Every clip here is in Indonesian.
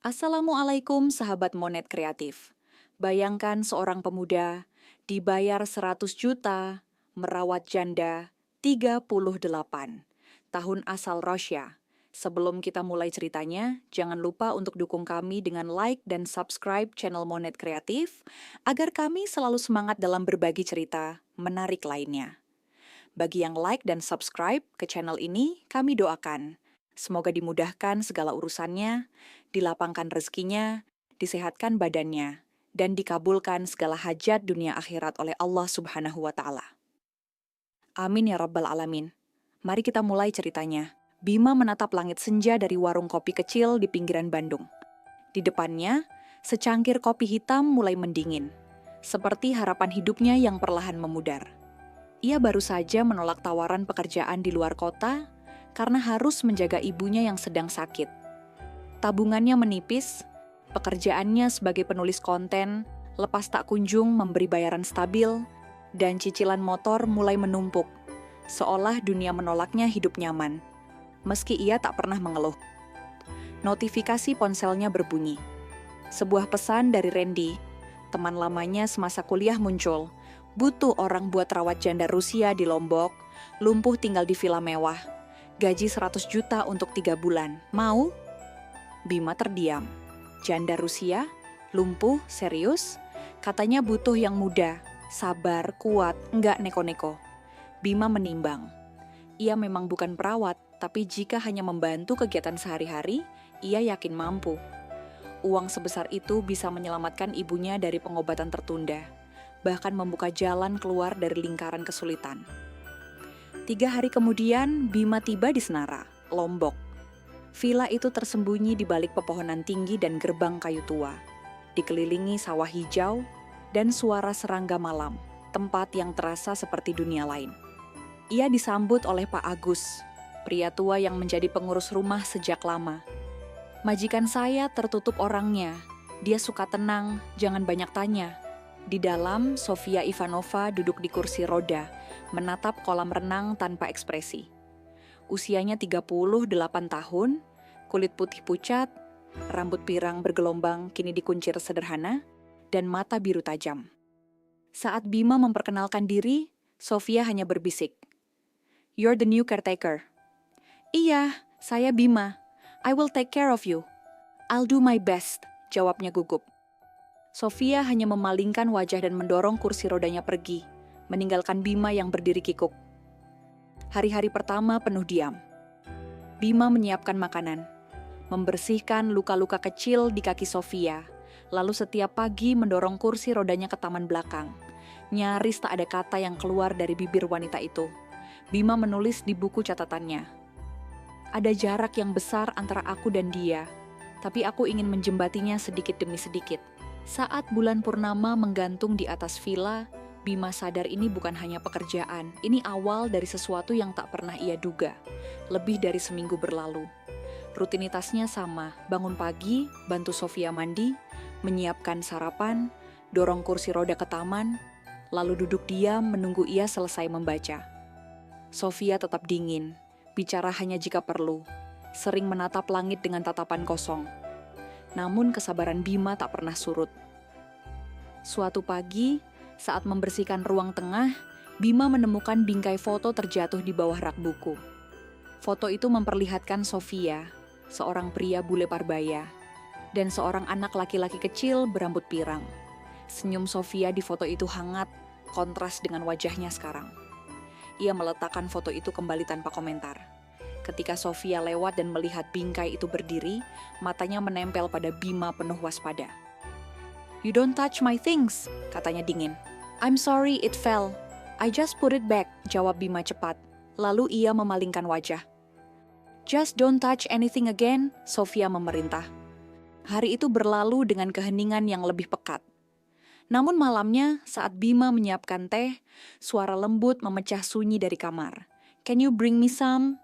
Assalamualaikum sahabat Monet Kreatif. Bayangkan seorang pemuda dibayar 100 juta merawat janda 38 tahun asal Rusia. Sebelum kita mulai ceritanya, jangan lupa untuk dukung kami dengan like dan subscribe channel Monet Kreatif agar kami selalu semangat dalam berbagi cerita menarik lainnya. Bagi yang like dan subscribe ke channel ini, kami doakan semoga dimudahkan segala urusannya, dilapangkan rezekinya, disehatkan badannya, dan dikabulkan segala hajat dunia akhirat oleh Allah Subhanahu wa Ta'ala. Amin ya Rabbal 'Alamin. Mari kita mulai ceritanya. Bima menatap langit senja dari warung kopi kecil di pinggiran Bandung. Di depannya, secangkir kopi hitam mulai mendingin, seperti harapan hidupnya yang perlahan memudar. Ia baru saja menolak tawaran pekerjaan di luar kota karena harus menjaga ibunya yang sedang sakit. Tabungannya menipis, pekerjaannya sebagai penulis konten lepas tak kunjung memberi bayaran stabil, dan cicilan motor mulai menumpuk, seolah dunia menolaknya hidup nyaman, meski ia tak pernah mengeluh. Notifikasi ponselnya berbunyi. Sebuah pesan dari Randy, teman lamanya semasa kuliah muncul. Butuh orang buat rawat janda Rusia di Lombok, lumpuh tinggal di villa mewah. Gaji 100 juta untuk 3 bulan. Mau? Bima terdiam. Janda Rusia? Lumpuh? Serius? Katanya butuh yang muda, sabar, kuat, enggak neko-neko. Bima menimbang. Ia memang bukan perawat, tapi jika hanya membantu kegiatan sehari-hari, ia yakin mampu. Uang sebesar itu bisa menyelamatkan ibunya dari pengobatan tertunda, bahkan membuka jalan keluar dari lingkaran kesulitan. 3 hari kemudian, Bima tiba di Senara, Lombok. Villa itu tersembunyi di balik pepohonan tinggi dan gerbang kayu tua, dikelilingi sawah hijau dan suara serangga malam, tempat yang terasa seperti dunia lain. Ia disambut oleh Pak Agus, pria tua yang menjadi pengurus rumah sejak lama. Majikan saya tertutup orangnya, dia suka tenang, jangan banyak tanya. Di dalam, Sofia Ivanova duduk di kursi roda, menatap kolam renang tanpa ekspresi. Usianya 38 tahun, kulit putih pucat, rambut pirang bergelombang kini dikuncir sederhana, dan mata biru tajam. Saat Bima memperkenalkan diri, Sofia hanya berbisik, "You're the new caretaker." "Iya, saya Bima. I will take care of you. I'll do my best," jawabnya gugup. Sofia hanya memalingkan wajah dan mendorong kursi rodanya pergi, meninggalkan Bima yang berdiri kikuk. Hari-hari pertama penuh diam. Bima menyiapkan makanan, membersihkan luka-luka kecil di kaki Sofia, lalu setiap pagi mendorong kursi rodanya ke taman belakang. Nyaris tak ada kata yang keluar dari bibir wanita itu. Bima menulis di buku catatannya, "Ada jarak yang besar antara aku dan dia, tapi aku ingin menjembatinya sedikit demi sedikit." Saat bulan purnama menggantung di atas villa, Bima sadar ini bukan hanya pekerjaan, ini awal dari sesuatu yang tak pernah ia duga. Lebih dari seminggu berlalu. Rutinitasnya sama, bangun pagi, bantu Sofia mandi, menyiapkan sarapan, dorong kursi roda ke taman, lalu duduk diam menunggu ia selesai membaca. Sofia tetap dingin, bicara hanya jika perlu, sering menatap langit dengan tatapan kosong. Namun kesabaran Bima tak pernah surut. Suatu pagi, saat membersihkan ruang tengah, Bima menemukan bingkai foto terjatuh di bawah rak buku. Foto itu memperlihatkan Sofia, seorang pria bule parbaya, dan seorang anak laki-laki kecil berambut pirang. Senyum Sofia di foto itu hangat, kontras dengan wajahnya sekarang. Ia meletakkan foto itu kembali tanpa komentar. Ketika Sofia lewat dan melihat bingkai itu berdiri, matanya menempel pada Bima penuh waspada. "You don't touch my things," katanya dingin. "I'm sorry it fell. I just put it back," jawab Bima cepat. Lalu ia memalingkan wajah. "Just don't touch anything again," Sofia memerintah. Hari itu berlalu dengan keheningan yang lebih pekat. Namun malamnya, saat Bima menyiapkan teh, suara lembut memecah sunyi dari kamar. "Can you bring me some?"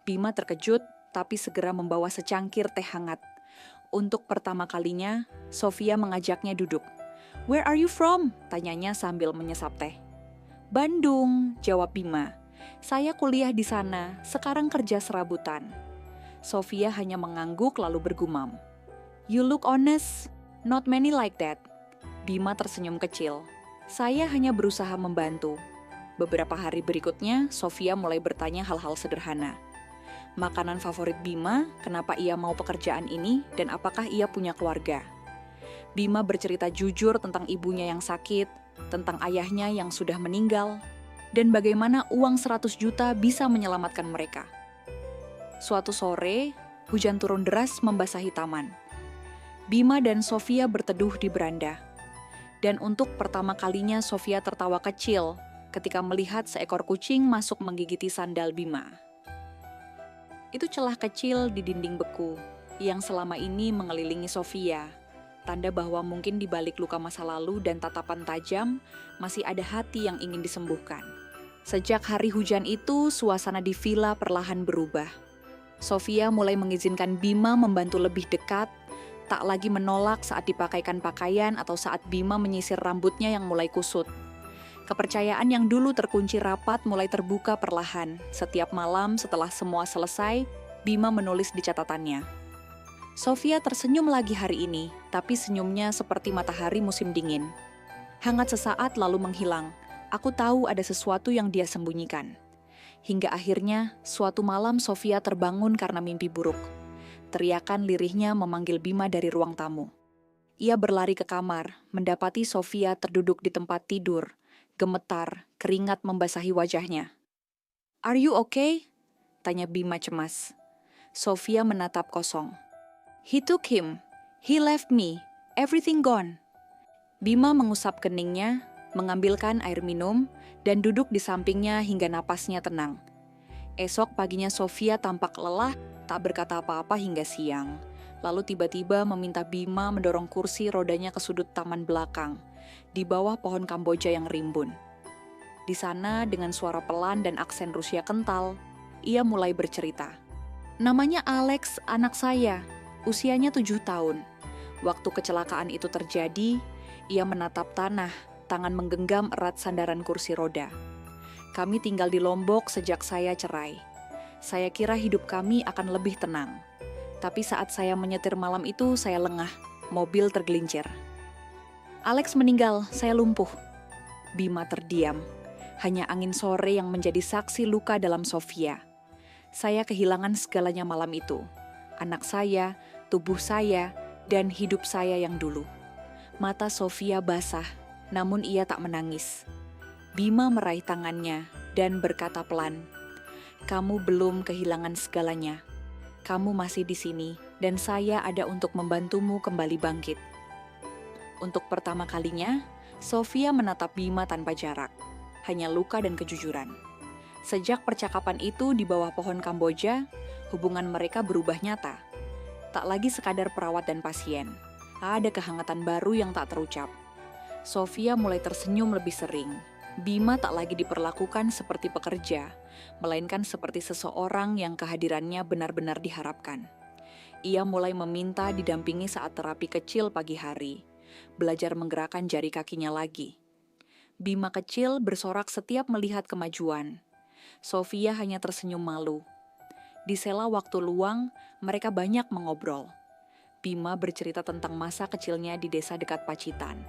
Bima terkejut, tapi segera membawa secangkir teh hangat. Untuk pertama kalinya, Sofia mengajaknya duduk. "Where are you from?" tanyanya sambil menyesap teh. "Bandung," jawab Bima. "Saya kuliah di sana, sekarang kerja serabutan." Sofia hanya mengangguk lalu bergumam, You look honest. Not many like that. Bima tersenyum kecil. Saya hanya berusaha membantu. Beberapa hari berikutnya, Sofia mulai bertanya hal-hal sederhana. Makanan favorit Bima, kenapa ia mau pekerjaan ini, dan apakah ia punya keluarga. Bima bercerita jujur tentang ibunya yang sakit, tentang ayahnya yang sudah meninggal, dan bagaimana uang 100 juta bisa menyelamatkan mereka. Suatu sore, hujan turun deras membasahi taman. Bima dan Sofia berteduh di beranda. Dan untuk pertama kalinya Sofia tertawa kecil ketika melihat seekor kucing masuk menggigiti sandal Bima. Itu celah kecil di dinding beku yang selama ini mengelilingi Sofia, tanda bahwa mungkin di balik luka masa lalu dan tatapan tajam, masih ada hati yang ingin disembuhkan. Sejak hari hujan itu, suasana di villa perlahan berubah. Sofia mulai mengizinkan Bima membantu lebih dekat, tak lagi menolak saat dipakaikan pakaian atau saat Bima menyisir rambutnya yang mulai kusut. Kepercayaan yang dulu terkunci rapat mulai terbuka perlahan. Setiap malam setelah semua selesai, Bima menulis di catatannya. Sofia tersenyum lagi hari ini, tapi senyumnya seperti matahari musim dingin. Hangat sesaat lalu menghilang. Aku tahu ada sesuatu yang dia sembunyikan. Hingga akhirnya, suatu malam Sofia terbangun karena mimpi buruk. Teriakan lirihnya memanggil Bima dari ruang tamu. Ia berlari ke kamar, mendapati Sofia terduduk di tempat tidur. Gemetar, keringat membasahi wajahnya. "Are you okay?" tanya Bima cemas. Sofia menatap kosong. "He took him. He left me. Everything gone." Bima mengusap keningnya, mengambilkan air minum, dan duduk di sampingnya hingga napasnya tenang. Esok paginya Sofia tampak lelah, tak berkata apa-apa hingga siang. Lalu tiba-tiba meminta Bima mendorong kursi rodanya ke sudut taman belakang, di bawah pohon Kamboja yang rimbun. Di sana dengan suara pelan dan aksen Rusia kental, ia mulai bercerita. "Namanya Alex, anak saya. Usianya 7 tahun. Waktu kecelakaan itu terjadi, ia menatap tanah, tangan menggenggam erat sandaran kursi roda. Kami tinggal di Lombok sejak saya cerai. Saya kira hidup kami akan lebih tenang. Tapi saat saya menyetir malam itu, saya lengah. Mobil tergelincir. Alex meninggal, saya lumpuh." Bima terdiam. Hanya angin sore yang menjadi saksi luka dalam Sofia. "Saya kehilangan segalanya malam itu. Anak saya, tubuh saya, dan hidup saya yang dulu." Mata Sofia basah, namun ia tak menangis. Bima meraih tangannya dan berkata pelan, "Kamu belum kehilangan segalanya. Kamu masih di sini, dan saya ada untuk membantumu kembali bangkit." Untuk pertama kalinya, Sofia menatap Bima tanpa jarak, hanya luka dan kejujuran. Sejak percakapan itu di bawah pohon Kamboja, hubungan mereka berubah nyata. Tak lagi sekadar perawat dan pasien, ada kehangatan baru yang tak terucap. Sofia mulai tersenyum lebih sering. Bima tak lagi diperlakukan seperti pekerja, melainkan seperti seseorang yang kehadirannya benar-benar diharapkan. Ia mulai meminta didampingi saat terapi kecil pagi hari, belajar menggerakkan jari kakinya lagi. Bima kecil bersorak setiap melihat kemajuan. Sofia hanya tersenyum malu. Di sela waktu luang, mereka banyak mengobrol. Bima bercerita tentang masa kecilnya di desa dekat Pacitan,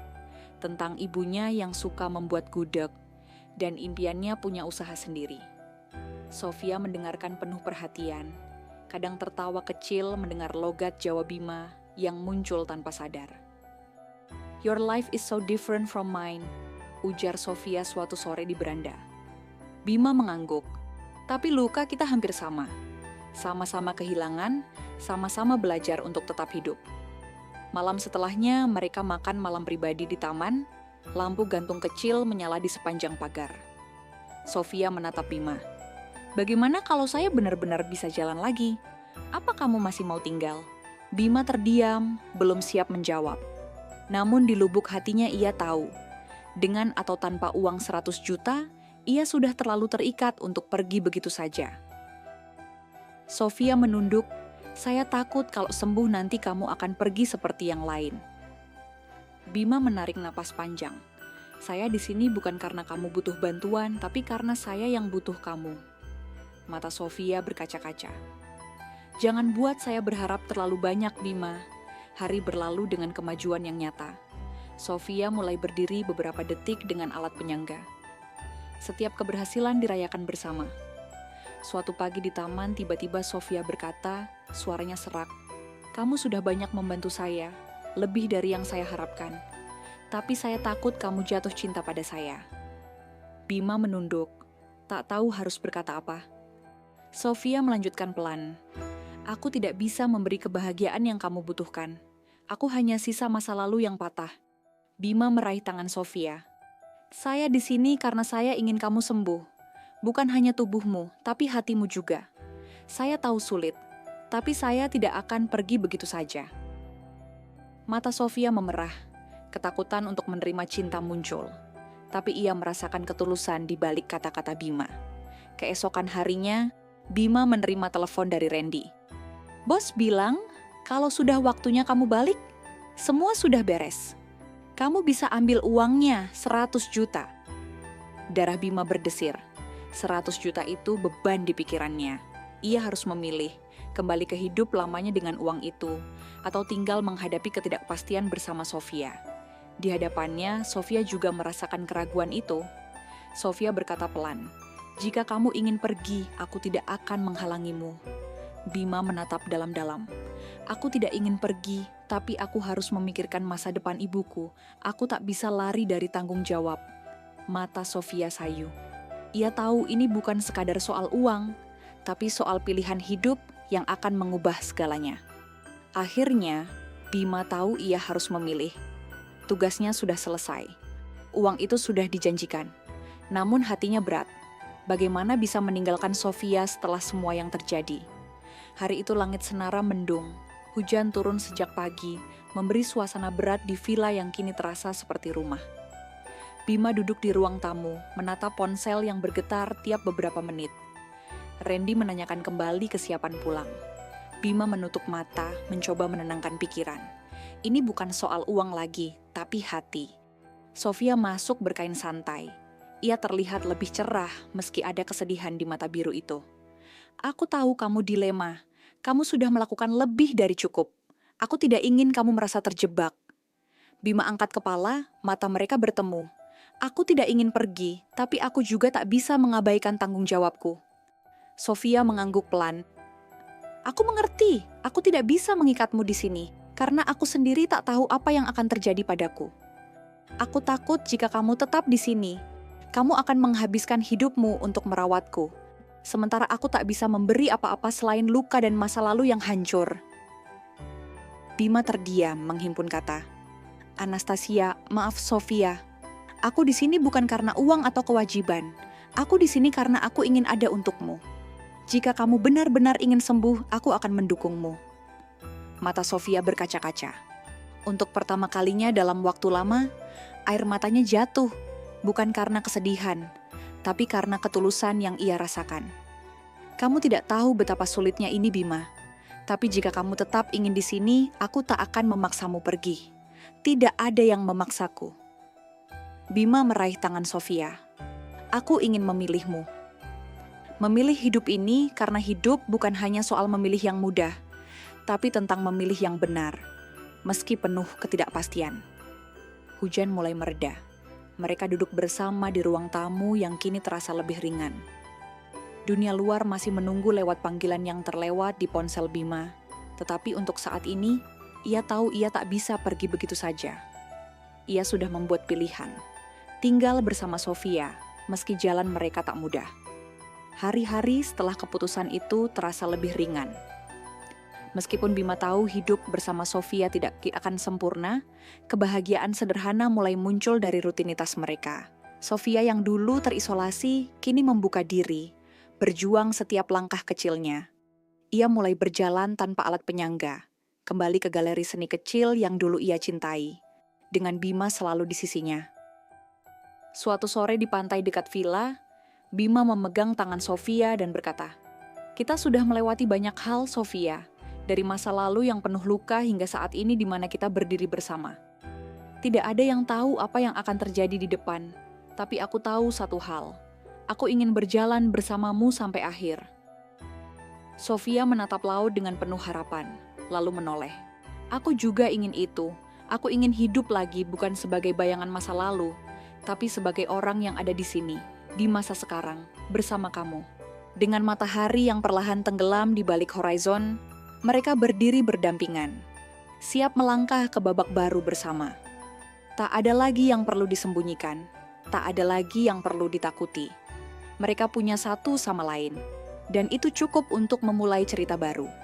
tentang ibunya yang suka membuat gudeg, dan impiannya punya usaha sendiri. Sofia mendengarkan penuh perhatian, kadang tertawa kecil mendengar logat Jawa Bima yang muncul tanpa sadar. "Your life is so different from mine," ujar Sofia suatu sore di beranda. Bima mengangguk, "Tapi luka kita hampir sama. Sama-sama kehilangan, sama-sama belajar untuk tetap hidup." Malam setelahnya, mereka makan malam pribadi di taman. Lampu gantung kecil menyala di sepanjang pagar. Sofia menatap Bima. "Bagaimana kalau saya benar-benar bisa jalan lagi? Apa kamu masih mau tinggal?" Bima terdiam, belum siap menjawab. Namun di lubuk hatinya ia tahu, dengan atau tanpa uang 100 juta, ia sudah terlalu terikat untuk pergi begitu saja. Sofia menunduk. "Saya takut kalau sembuh nanti kamu akan pergi seperti yang lain." Bima menarik napas panjang. "Saya di sini bukan karena kamu butuh bantuan, tapi karena saya yang butuh kamu." Mata Sofia berkaca-kaca. "Jangan buat saya berharap terlalu banyak, Bima. Hari berlalu dengan kemajuan yang nyata. Sofia mulai berdiri beberapa detik dengan alat penyangga. Setiap keberhasilan dirayakan bersama. Suatu pagi di taman, tiba-tiba Sofia berkata, suaranya serak. "Kamu sudah banyak membantu saya, lebih dari yang saya harapkan. Tapi saya takut kamu jatuh cinta pada saya." Bima menunduk, tak tahu harus berkata apa. Sofia melanjutkan pelan. "Aku tidak bisa memberi kebahagiaan yang kamu butuhkan. Aku hanya sisa masa lalu yang patah." Bima meraih tangan Sofia. "Saya di sini karena saya ingin kamu sembuh. Bukan hanya tubuhmu, tapi hatimu juga. Saya tahu sulit, tapi saya tidak akan pergi begitu saja." Mata Sofia memerah, ketakutan untuk menerima cinta muncul. Tapi ia merasakan ketulusan di balik kata-kata Bima. Keesokan harinya, Bima menerima telepon dari Randy. "Bos bilang, kalau sudah waktunya kamu balik, semua sudah beres. Kamu bisa ambil uangnya 100 juta. Darah Bima berdesir. 100 juta itu beban di pikirannya. Ia harus memilih, kembali ke hidup lamanya dengan uang itu, atau tinggal menghadapi ketidakpastian bersama Sofia. Di hadapannya, Sofia juga merasakan keraguan itu. Sofia berkata pelan, "Jika kamu ingin pergi, aku tidak akan menghalangimu." Bima menatap dalam-dalam. "Aku tidak ingin pergi, tapi aku harus memikirkan masa depan ibuku. Aku tak bisa lari dari tanggung jawab." Mata Sofia sayu. Ia tahu ini bukan sekadar soal uang, tapi soal pilihan hidup yang akan mengubah segalanya. Akhirnya, Bima tahu ia harus memilih. Tugasnya sudah selesai. Uang itu sudah dijanjikan. Namun hatinya berat. Bagaimana bisa meninggalkan Sofia setelah semua yang terjadi? Hari itu langit Senara mendung. Hujan turun sejak pagi, memberi suasana berat di villa yang kini terasa seperti rumah. Bima duduk di ruang tamu, menatap ponsel yang bergetar tiap beberapa menit. Randy menanyakan kembali kesiapan pulang. Bima menutup mata, mencoba menenangkan pikiran. Ini bukan soal uang lagi, tapi hati. Sofia masuk berkain santai. Ia terlihat lebih cerah meski ada kesedihan di mata biru itu. "Aku tahu kamu dilema. Kamu sudah melakukan lebih dari cukup. Aku tidak ingin kamu merasa terjebak." Bima angkat kepala, mata mereka bertemu. "Aku tidak ingin pergi, tapi aku juga tak bisa mengabaikan tanggung jawabku." Sofia mengangguk pelan. "Aku mengerti, aku tidak bisa mengikatmu di sini, karena aku sendiri tak tahu apa yang akan terjadi padaku. Aku takut jika kamu tetap di sini, kamu akan menghabiskan hidupmu untuk merawatku. Sementara aku tak bisa memberi apa-apa selain luka dan masa lalu yang hancur." Bima terdiam menghimpun kata. "Anastasia, maaf Sofia. Aku di sini bukan karena uang atau kewajiban. Aku di sini karena aku ingin ada untukmu. Jika kamu benar-benar ingin sembuh, aku akan mendukungmu." Mata Sofia berkaca-kaca. Untuk pertama kalinya dalam waktu lama, air matanya jatuh, bukan karena kesedihan, tapi karena ketulusan yang ia rasakan. "Kamu tidak tahu betapa sulitnya ini, Bima. Tapi jika kamu tetap ingin di sini, aku tak akan memaksamu pergi. Tidak ada yang memaksaku." Bima meraih tangan Sofia. "Aku ingin memilihmu. Memilih hidup ini karena hidup bukan hanya soal memilih yang mudah, tapi tentang memilih yang benar, meski penuh ketidakpastian." Hujan mulai mereda. Mereka duduk bersama di ruang tamu yang kini terasa lebih ringan. Dunia luar masih menunggu lewat panggilan yang terlewat di ponsel Bima. Tetapi untuk saat ini, ia tahu ia tak bisa pergi begitu saja. Ia sudah membuat pilihan. Tinggal bersama Sofia, meski jalan mereka tak mudah. Hari-hari setelah keputusan itu terasa lebih ringan. Meskipun Bima tahu hidup bersama Sofia tidak akan sempurna, kebahagiaan sederhana mulai muncul dari rutinitas mereka. Sofia yang dulu terisolasi, kini membuka diri, berjuang setiap langkah kecilnya. Ia mulai berjalan tanpa alat penyangga, kembali ke galeri seni kecil yang dulu ia cintai, dengan Bima selalu di sisinya. Suatu sore di pantai dekat villa, Bima memegang tangan Sofia dan berkata, "Kita sudah melewati banyak hal, Sofia. Dari masa lalu yang penuh luka hingga saat ini di mana kita berdiri bersama. Tidak ada yang tahu apa yang akan terjadi di depan, tapi aku tahu satu hal. Aku ingin berjalan bersamamu sampai akhir." Sofia menatap laut dengan penuh harapan, lalu menoleh. Aku juga ingin itu. Aku ingin hidup lagi bukan sebagai bayangan masa lalu, tapi sebagai orang yang ada di sini, di masa sekarang, bersama kamu. Dengan matahari yang perlahan tenggelam di balik horizon, mereka berdiri berdampingan, siap melangkah ke babak baru bersama. Tak ada lagi yang perlu disembunyikan, tak ada lagi yang perlu ditakuti. Mereka punya satu sama lain, dan itu cukup untuk memulai cerita baru.